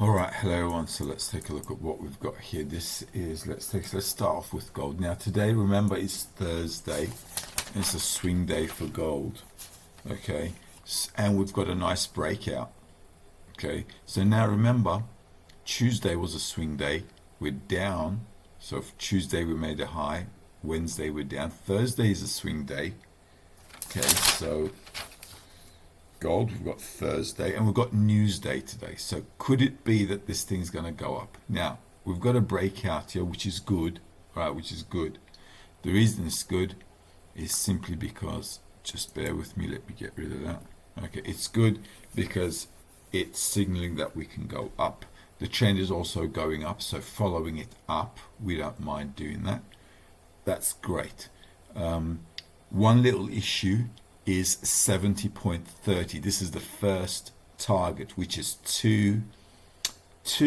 All right, hello everyone. So let's take a look at what we've got here. Let's start off with gold. Now today, remember, it's Thursday. It's a swing day for gold. Okay, and we've got a nice breakout. Okay, so now remember, Tuesday was a swing day. We're down. So for Tuesday we made a high. Wednesday we're down. Thursday is a swing day. Okay, so gold, we've got Thursday, and we've got Newsday today. So could it be that this thing's going to go up? Now, we've got a breakout here, which is good, right? Which is good. The reason it's good is simply because, just bear with me, let me get rid of that. Okay, it's good because it's signaling that we can go up. The trend is also going up, so following it up, we don't mind doing that. That's great. One little issue is 70.30. This is the first target, which is too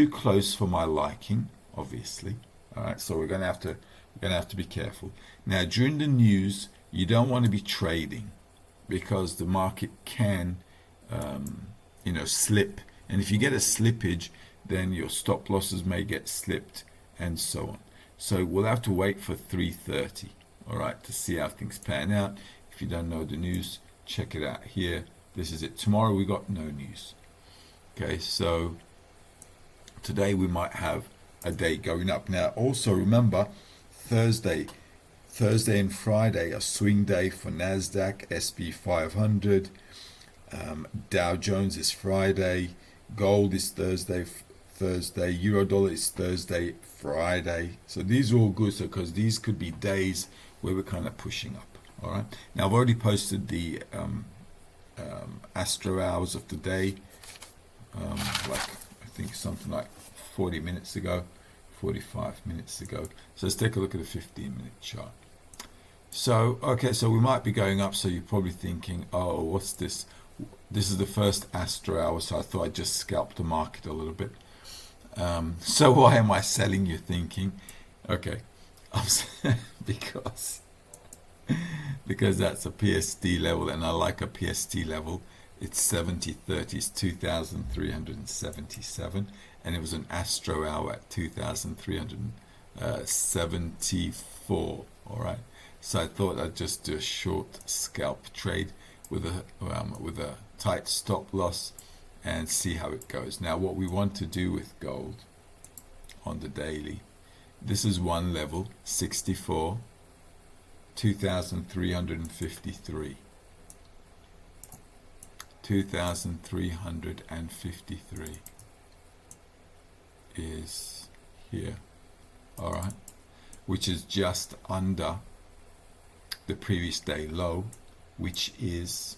close for my liking, obviously. All right, so we're gonna have to be careful. Now, during the news, you don't want to be trading because the market can, slip, and if you get a slippage, then your stop losses may get slipped, and so on. So we'll have to wait for 3:30. All right, to see how things pan out. If you don't know the news, check it out here. This is it. Tomorrow we got no news. Okay, so today we might have a day going up. Now, also remember, Thursday and Friday are swing day for Nasdaq, SP 500. Dow Jones is Friday. Gold is Thursday. Euro dollar is Thursday, Friday. So these are all good. So because these could be days where we're kind of pushing up. All right. Now I've already posted the Astro hours of the day, like I think something like 40 minutes ago, 45 minutes ago. So let's take a look at the 15-minute chart. So okay, so we might be going up. So you're probably thinking, oh, what's this? This is the first Astro hour, so I thought I'd just scalp the market a little bit. So why am I selling? You're thinking, okay, because that's a PSD level, and I like a PSD level. It's 70.30, it's 2,377, and it was an Astro hour at 2,374. All right, so I thought I'd just do a short scalp trade with a tight stop loss and see how it goes. Now, what we want to do with gold on the daily, this is one level, 64. 2,353. 2,353 is here. All right, which is just under the previous day low, which is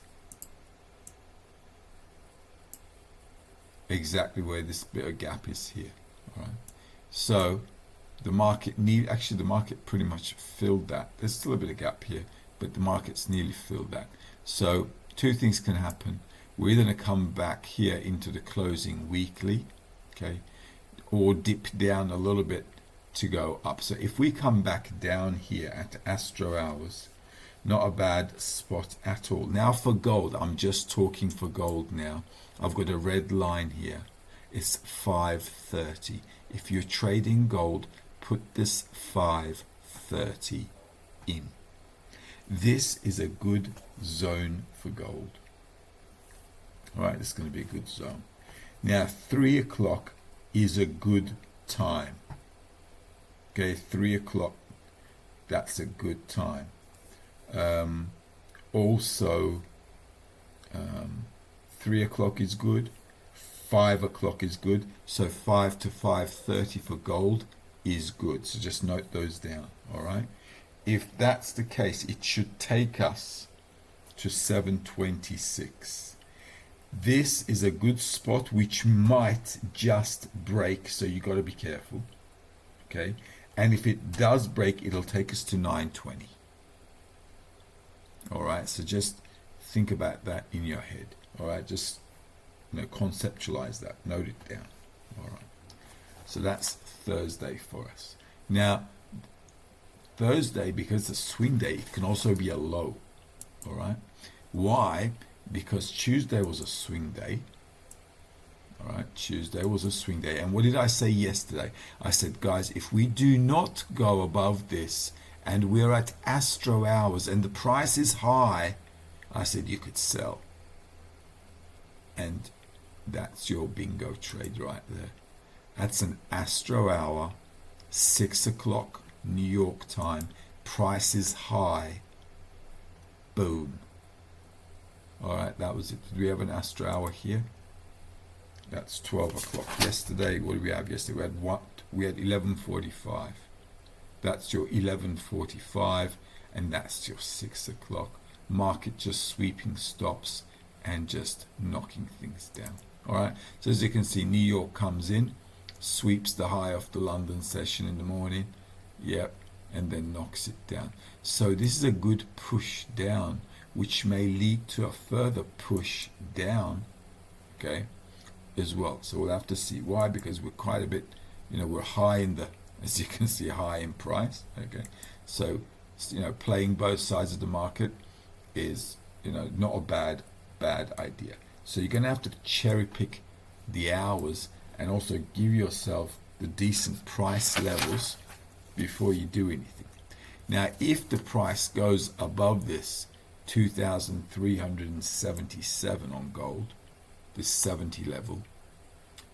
exactly where this bit of gap is here. All right, so the market the market pretty much filled that. There's still a bit of gap here, but the market's nearly filled that. So two things can happen. We're either going to come back here into the closing weekly, okay, or dip down a little bit to go up. So if we come back down here at Astro hours, not a bad spot at all. Now for gold, I'm just talking for gold now. I've got a red line here. It's 530. If you're trading gold, put this 530 in. This is a good zone for gold. All right, it's going to be a good zone. Now, 3 o'clock is a good time. Okay, 3 o'clock, that's a good time. Also, 3 o'clock is good. 5 o'clock is good. So 5 to 5:30 for gold is good. So just note those down. All right. If that's the case, it should take us to 726. This is a good spot which might just break, so you got to be careful. Okay. And if it does break, it'll take us to 920. All right. So just think about that in your head. All right. Just conceptualize that, note it down. All right, so that's Thursday for us. Now Thursday, because it's a swing day, it can also be a low. All right, why? Because Tuesday was a swing day. All right, Tuesday was a swing day. And what did I say yesterday? I said, guys, if we do not go above this and we're at Astro hours and the price is high, I said you could sell. And that's your bingo trade right there. That's an Astro hour, 6 o'clock New York time. Price is high. Boom. All right, that was it. Did we have an Astro hour here? That's 12 o'clock. Yesterday, what did we have yesterday? We had what? We had 11:45. That's your 11:45, and that's your 6 o'clock. Market just sweeping stops and just knocking things down. All right, so as you can see, New York comes in, sweeps the high of the London session in the morning. Yep, and then knocks it down. So this is a good push down, which may lead to a further push down, okay, as well. So we'll have to see. Why? Because we're quite a bit, we're high in the, as you can see, high in price, okay. So, playing both sides of the market is, not a bad idea. So you're going to have to cherry pick the hours and also give yourself the decent price levels before you do anything. Now, if the price goes above this 2,377 on gold, this 70 level,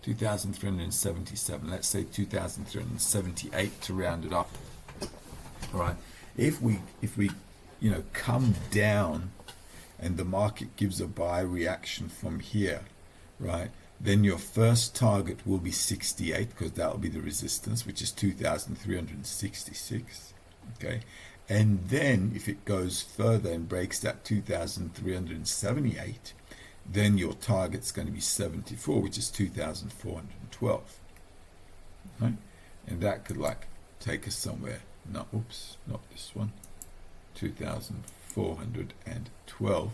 2,377, let's say 2,378 to round it up. All right. If we come down and the market gives a buy reaction from here, right, then your first target will be 68, because that will be the resistance, which is 2,366. Okay, and then if it goes further and breaks that 2,378, then your target's going to be 74, which is 2,412. Right, and that could take us somewhere. No, oops, not this one. 2,412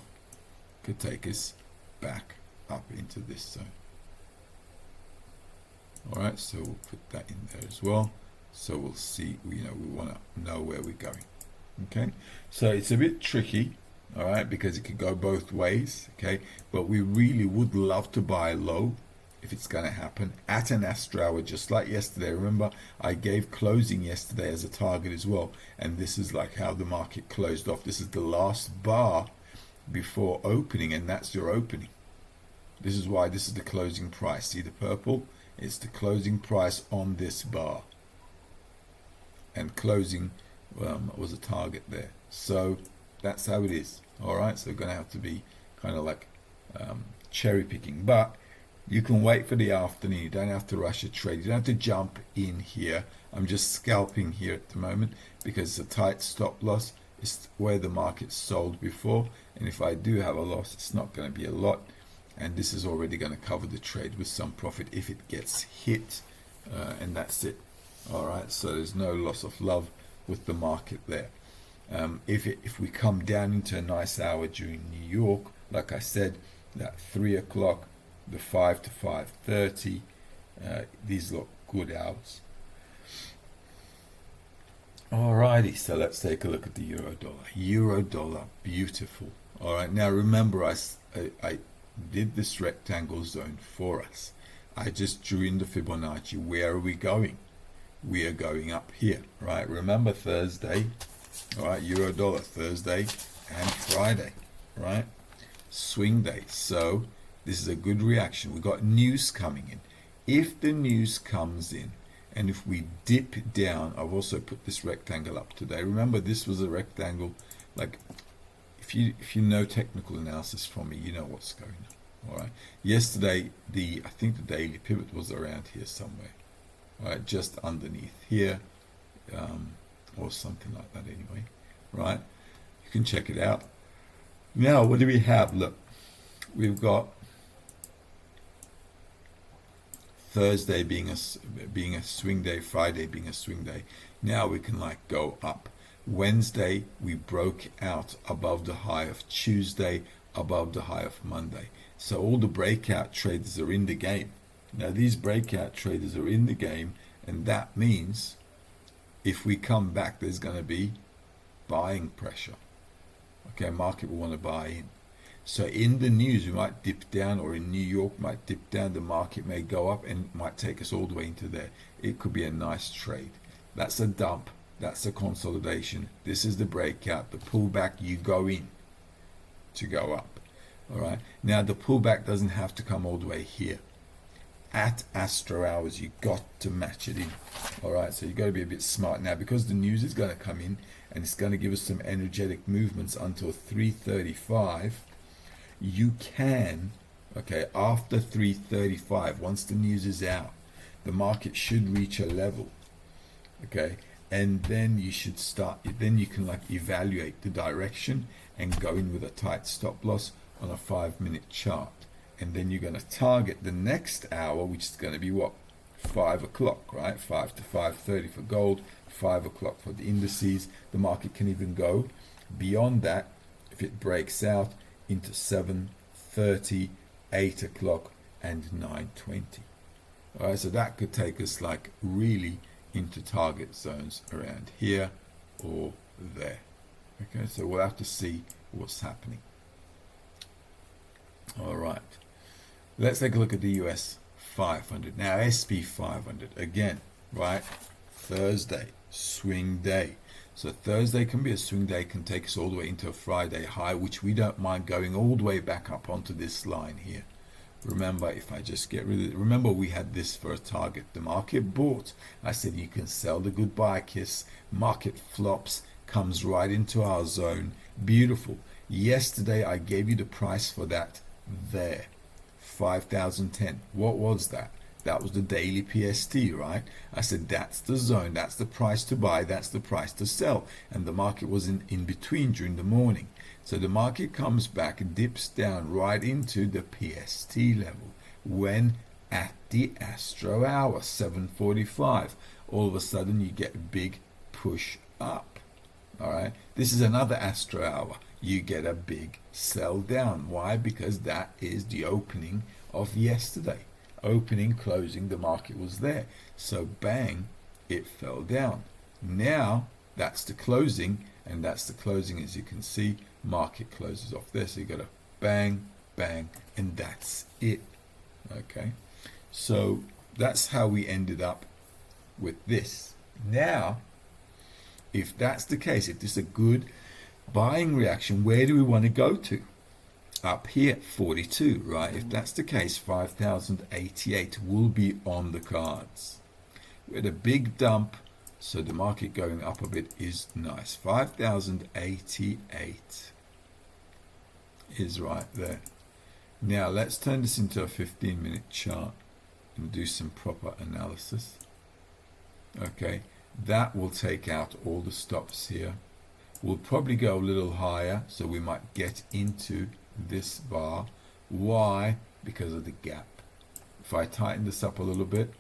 could take us back up into this zone. All right, so we'll put that in there as well. So we'll see, we want to know where we're going. Okay, so it's a bit tricky, all right, because it could go both ways, okay, but we really would love to buy low if it's going to happen at an Astro hour, just like yesterday. Remember, I gave closing yesterday as a target as well, and this is like how the market closed off. This is the last bar before opening, and that's your opening. This is why this is the closing price. See the purple? It's the closing price on this bar. And closing was a target there. So that's how it is. All right, so we're going to have to be kind of like cherry picking. But you can wait for the afternoon. You don't have to rush a trade. You don't have to jump in here. I'm just scalping here at the moment because it's a tight stop loss. It's where the market sold before. And if I do have a loss, it's not going to be a lot. And this is already going to cover the trade with some profit if it gets hit. And that's it. All right, so there's no loss of love with the market there. If we come down into a nice hour during New York, like I said, that 3 o'clock, the 5 to 5:30, these look good hours. Alrighty, so let's take a look at the euro dollar. Euro dollar, beautiful. All right, now remember I did this rectangle zone for us. I just drew in the Fibonacci. Where are we going? We are going up here, right? Remember Thursday, all right, euro dollar, Thursday and Friday, right? Swing day. So this is a good reaction. We got news coming in. If the news comes in and if we dip down, I've also put this rectangle up today. Remember, this was a rectangle. Like if you know technical analysis from me, you know what's going on. All right. Yesterday, I think the daily pivot was around here somewhere. Right, just underneath here, or something like that anyway, right? You can check it out. Now, what do we have? Look, we've got Thursday being a swing day, Friday being a swing day. Now we can go up. Wednesday, we broke out above the high of Tuesday, above the high of Monday. So all the breakout traders are in the game. Now these breakout traders are in the game, and that means if we come back, there's going to be buying pressure. Okay, market will want to buy in. So in the news, we might dip down, or in New York might dip down. The market may go up and might take us all the way into there. It could be a nice trade. That's a dump. That's a consolidation. This is the breakout. The pullback, you go in to go up. All right. Now the pullback doesn't have to come all the way here. At Astro hours, you got to match it in. All right. So you got to be a bit smart now, because the news is going to come in and it's going to give us some energetic movements until 3:35. You can, okay, after 3:35, once the news is out, the market should reach a level, okay, and then you should start. Then you can like evaluate the direction and go in with a tight stop loss on a 5-minute chart, and then you're going to target the next hour, which is going to be what, 5 o'clock, right? 5 to 5:30 for gold, 5 o'clock for the indices. The market can even go beyond that if it breaks out into 7:30, 8 o'clock, and 9:20. All right, so that could take us like really into target zones around here or there. Okay, so we'll have to see what's happening. All right, let's take a look at the US 500. Now SP 500 again, right? Thursday, swing day. So Thursday can be a swing day, can take us all the way into a Friday high, which we don't mind going all the way back up onto this line here. Remember, if I just get rid of it, remember we had this for a target. The market bought. I said you can sell the goodbye kiss. Market flops, comes right into our zone. Beautiful. Yesterday I gave you the price for that there. 5,010. What was that? That was the daily PST, right? I said that's the zone, that's the price to buy, that's the price to sell. And the market was in between during the morning. So the market comes back and dips down right into the PST level when at the Astro hour, 7:45. All of a sudden you get a big push up. All right. This is another Astro hour. You get a big sell down. Why? Because that is the opening of yesterday. Opening, closing, the market was there. So bang, it fell down. Now that's the closing, and that's the closing. As you can see, market closes off there. So you got a bang, bang, and that's it. Okay. So that's how we ended up with this. Now, if that's the case, if this is a good buying reaction, where do we want to go to? Up here, 42, right? If that's the case, 5,088 will be on the cards. We had a big dump, so the market going up a bit is nice. 5,088 is right there. Now let's turn this into a 15-minute chart and do some proper analysis. Okay, that will take out all the stops here. We'll probably go a little higher, so we might get into this bar. Why? Because of the gap. If I tighten this up a little bit,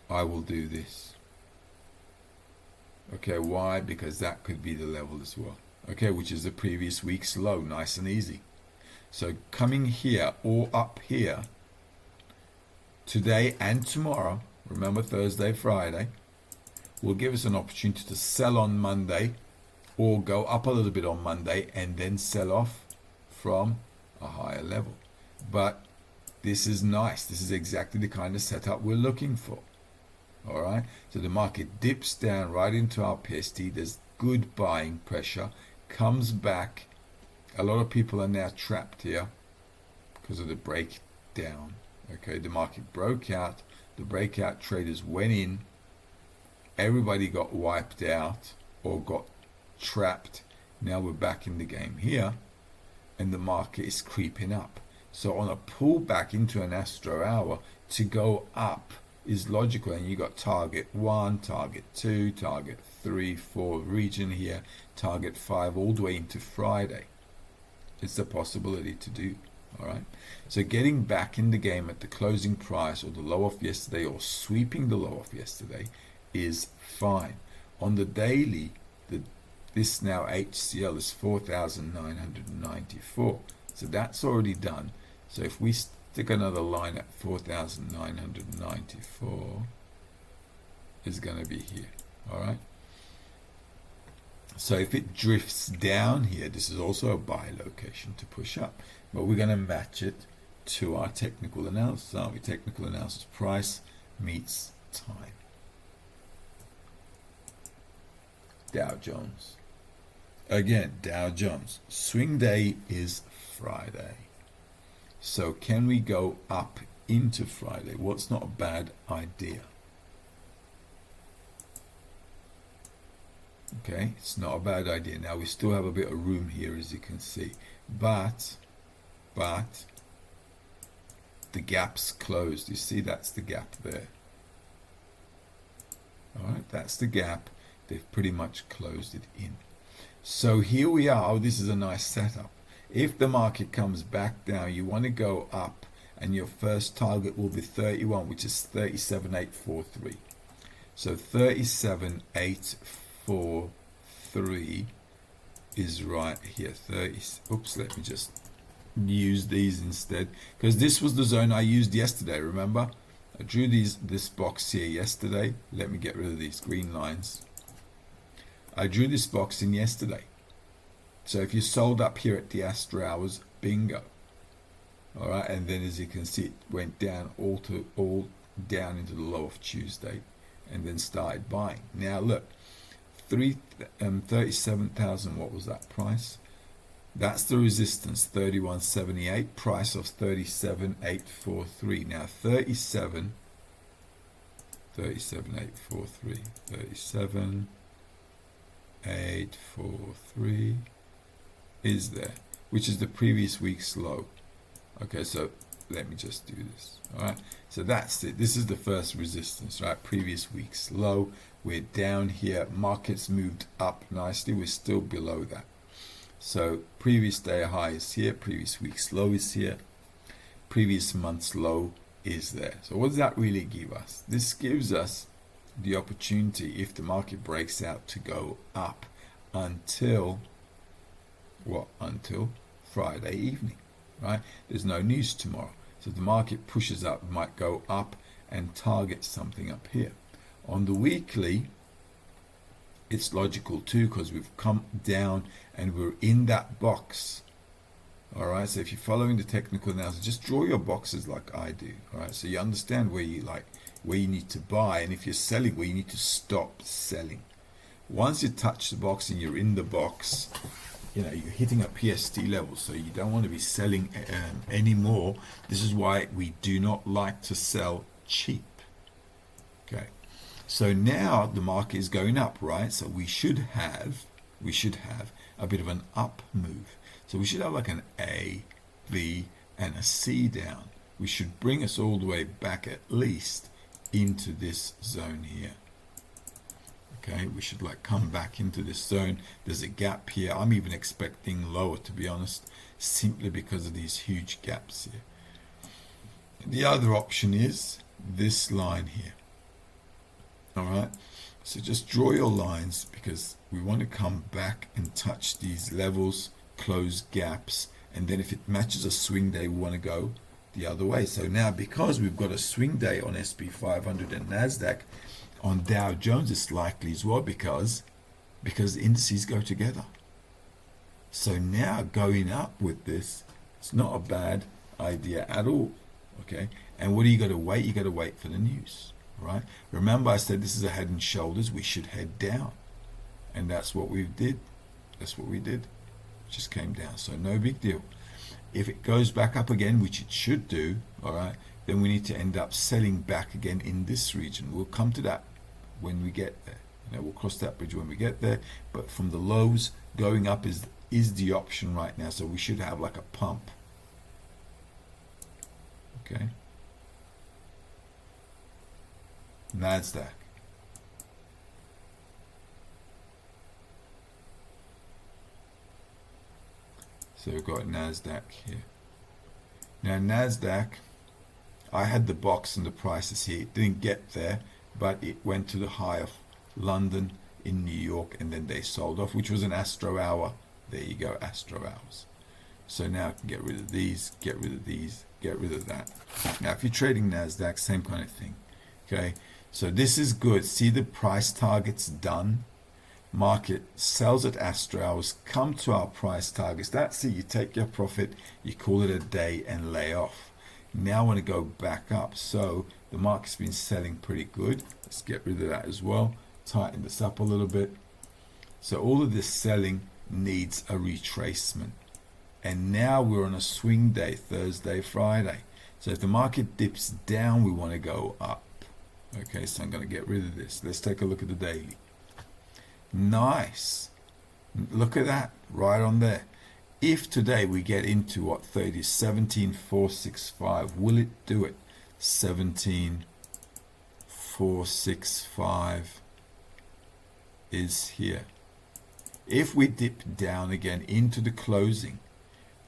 I will do this. Okay, why? Because that could be the level as well. Okay, which is the previous week's low, nice and easy. So coming here or up here today and tomorrow, remember Thursday, Friday, will give us an opportunity to sell on Monday, or go up a little bit on Monday and then sell off from a higher level. But this is nice. This is exactly the kind of setup we're looking for. All right. So the market dips down right into our PST. There's good buying pressure. Comes back. A lot of people are now trapped here because of the breakdown. Okay. The market broke out. The breakout traders went in. Everybody got wiped out or got trapped. Now we're back in the game here, and the market is creeping up. So on a pullback into an Astro hour, to go up is logical, and you got target 1, target 2, target 3, 4 region here, target 5 all the way into Friday. It's a possibility to do. All right. So getting back in the game at the closing price or the low of yesterday, or sweeping the low of yesterday, is fine. On the daily, this now HCL is 4,994. So that's already done. So if we stick another line at 4,994, is going to be here. All right. So if it drifts down here, this is also a buy location to push up. But we're going to match it to our technical analysis, aren't we? Technical analysis, price meets time. Dow Jones. Again, Dow Jones. Swing day is Friday. So can we go up into Friday? Well, it's not a bad idea. Okay, it's not a bad idea. Now we still have a bit of room here, as you can see, but the gap's closed. You see, that's the gap there. All right, that's the gap. They've pretty much closed it in. So here we are. Oh, this is a nice setup. If the market comes back down, you want to go up, and your first target will be 31, which is 37,843. So 37,843 is right here. 30. Oops, let me just use these instead, because this was the zone I used yesterday. Remember, I drew this box here yesterday. Let me get rid of these green lines. I drew this box in yesterday. So if you sold up here at the Astro hours, bingo. All right, and then as you can see, it went down all down into the low of Tuesday, and then started buying. Now look, 37,000. What was that price? That's the resistance, 31.78. Price of 37,843. Now 37,843. 37,843 is there, which is the previous week's low. Okay, so let me just do this. All right, so that's it. This is the first resistance, right? Previous week's low. We're down here. Markets moved up nicely. We're still below that. So previous day high is here. Previous week's low is here. Previous month's low is there. So what does that really give us? This gives us the opportunity, if the market breaks out, to go up until what? Until Friday evening, right? There's no news tomorrow. So the market pushes up, might go up and target something up here. On the weekly, it's logical too, because we've come down and we're in that box. All right, so if you're following the technical analysis, just draw your boxes like I do. All right, so you understand where you need to buy, and if you're selling, where you need to stop selling. Once you touch the box and you're in the box, you're hitting a PST level, so you don't want to be selling anymore. This is why we do not like to sell cheap. Okay, so now the market is going up, right? So we should have a bit of an up move. So we should have like an A, B, and a C down. We should bring us all the way back at least into this zone here. Okay, we should come back into this zone. There's a gap here. I'm even expecting lower, to be honest, simply because of these huge gaps here. The other option is this line here. All right, so just draw your lines, because we want to come back and touch these levels, close gaps, and then if it matches a swing day, we want to go the other way. So now, because we've got a swing day on SP 500 and NASDAQ, on Dow Jones it's likely as well, because indices go together. So now going up with this, it's not a bad idea at all. Okay, and what do you got to wait? You got to wait for the news, right? Remember, I said this is a head and shoulders. We should head down, and that's what we did. That's what we did. Just came down, so no big deal. If it goes back up again, which it should do, all right, then we need to end up selling back again in this region. We'll come to that when we get there. We'll cross that bridge when we get there. But from the lows, going up is the option right now. So we should have like a pump. Okay. NASDAQ. So we've got NASDAQ here. Now NASDAQ, I had the box and the prices here. It didn't get there, but it went to the high of London, in New York, and then they sold off, which was an Astro hour. There you go, Astro hours. So now I can get rid of these, get rid of these, get rid of that. Now if you're trading NASDAQ, same kind of thing. Okay, so this is good. See the price targets done. market sells at Astro hours, come to our price targets. That's it. You take your profit, you call it a day and lay off. Now I want to go back up. So the market's been selling pretty good. Let's get rid of that as well. Tighten this up a little bit. So all of this selling needs a retracement. And now we're on a swing day, Thursday, Friday. So if the market dips down, we want to go up. Okay, so I'm going to get rid of this. Let's take a look at the daily. Nice. Look at that, right on there. If today we get into what 30, 17,465, will it do it? 17,465 is here. If we dip down again into the closing,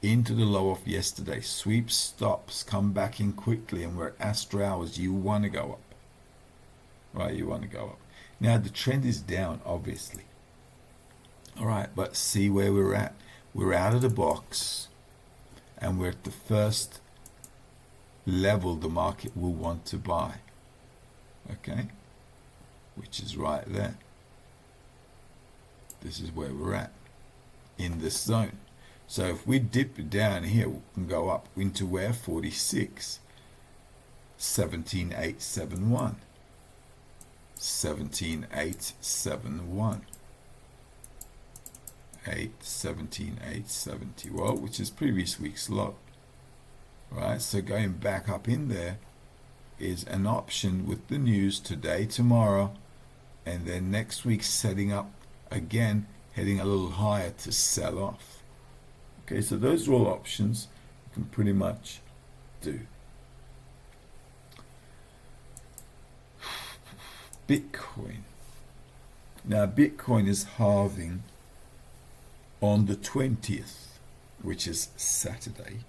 into the low of yesterday, sweep stops, come back in quickly, and we're at Astro hours, you want to go up. Right, you want to go up. Now the trend is down, obviously. All right, but see where we're at. We're out of the box, and we're at the first level the market will want to buy. Okay, which is right there. This is where we're at in this zone. So if we dip down here, we can go up into where? 46, 17,871. 17,871. 17,870, well, which is previous week's low. Right, so going back up in there is an option with the news today, tomorrow, and then next week setting up again, heading a little higher to sell off. Okay, so those are all options you can pretty much do. Bitcoin. Now Bitcoin is halving on the 20th, which is Saturday.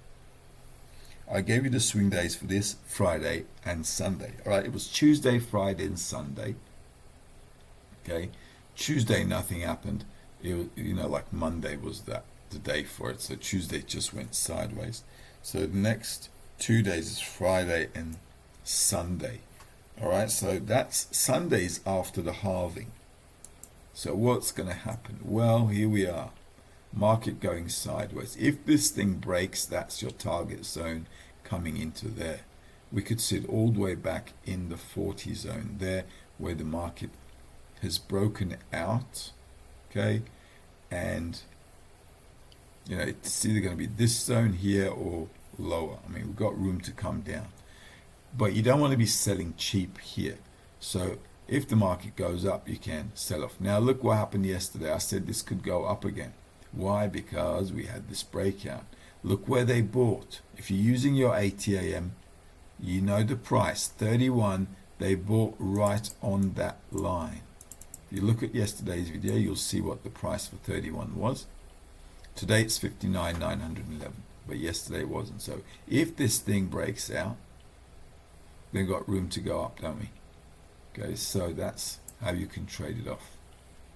I gave you the swing days for this, Friday and Sunday. All right, it was Tuesday, Friday, and Sunday. Okay, Tuesday nothing happened. It, like Monday was the day for it. So Tuesday just went sideways. So the next 2 days is Friday and Sunday. All right, so that's Sundays after the halving. So what's going to happen? Well, here we are. Market going sideways. If this thing breaks, that's your target zone coming into there. We could sit all the way back in the 40 zone there, where the market has broken out. Okay, and it's either going to be this zone here or lower. I mean, we've got room to come down, but you don't want to be selling cheap here. So if the market goes up, you can sell off. Now look what happened yesterday. I said this could go up again. Why? Because we had this breakout. Look where they bought. If you're using your ATAM, you know the price, 31, they bought right on that line. If you look at yesterday's video, you'll see what the price for 31 was. Today it's 59,911, but yesterday it wasn't. So if this thing breaks out, then got room to go up, don't we? Okay, so that's how you can trade it off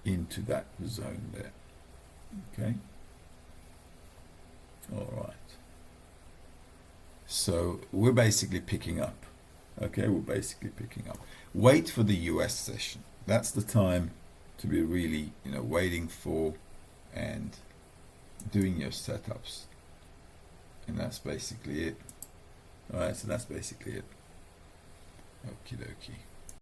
into that zone there. Okay, all right, so we're basically picking up. Okay, we're basically picking up. Wait for the US session. That's the time to be really waiting for and doing your setups, and that's basically it. All right, so that's basically it. Okie dokie.